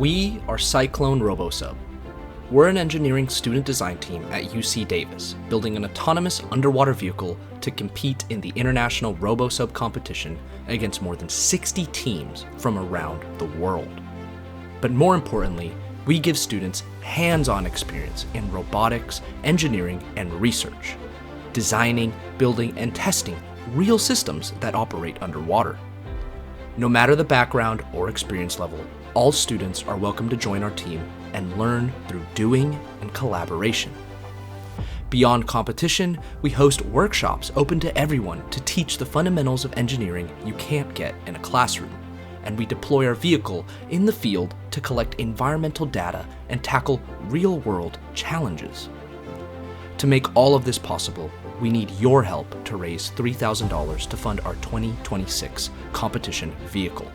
We are Cyclone RoboSub. We're an engineering student design team at UC Davis, building an autonomous underwater vehicle to compete in the international RoboSub competition against more than 60 teams from around the world. But more importantly, we give students hands-on experience in robotics, engineering, and research, designing, building, and testing real systems that operate underwater. No matter the background or experience level, all students are welcome to join our team and learn through doing and collaboration. Beyond competition, we host workshops open to everyone to teach the fundamentals of engineering you can't get in a classroom, and we deploy our vehicle in the field to collect environmental data and tackle real-world challenges. To make all of this possible, we need your help to raise $3,000 to fund our 2026 competition vehicle.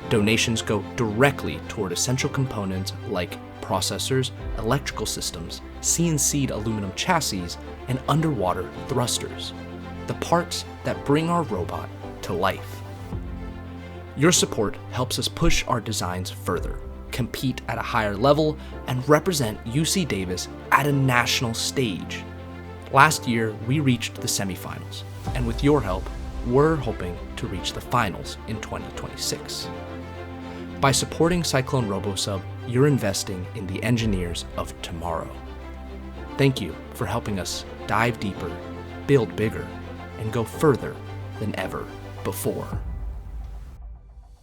Donations go directly toward essential components like processors, electrical systems, CNC'd aluminum chassis, and underwater thrusters, the parts that bring our robot to life. Your support helps us push our designs further, compete at a higher level, and represent UC Davis at a national stage. Last year, we reached the semifinals, and with your help, we're hoping to reach the finals in 2026. By supporting Cyclone RoboSub, you're investing in the engineers of tomorrow. Thank you for helping us dive deeper, build bigger, and go further than ever before.